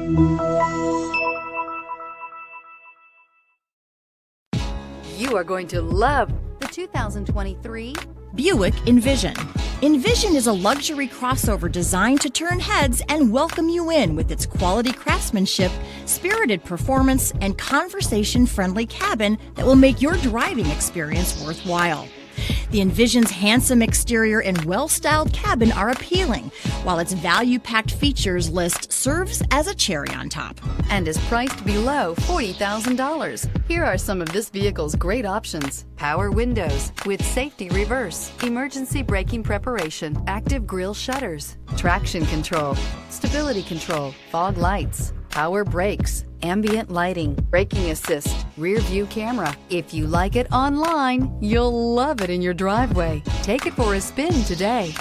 You are going to love the 2023 Buick Envision. Envision is a luxury crossover designed to turn heads and welcome you in with its quality craftsmanship, spirited performance, and conversation-friendly cabin that will make your driving experience worthwhile. The Envision's handsome exterior and well-styled cabin are appealing, while its value-packed features list serves as a cherry on top. and is priced below $40,000. Here are some of this vehicle's great options: power windows with safety reverse, emergency braking preparation, active grille shutters, traction control, stability control, fog lights, power brakes, ambient lighting, braking assist, rear view camera. If you like it online, you'll love it in your driveway. Take it for a spin today.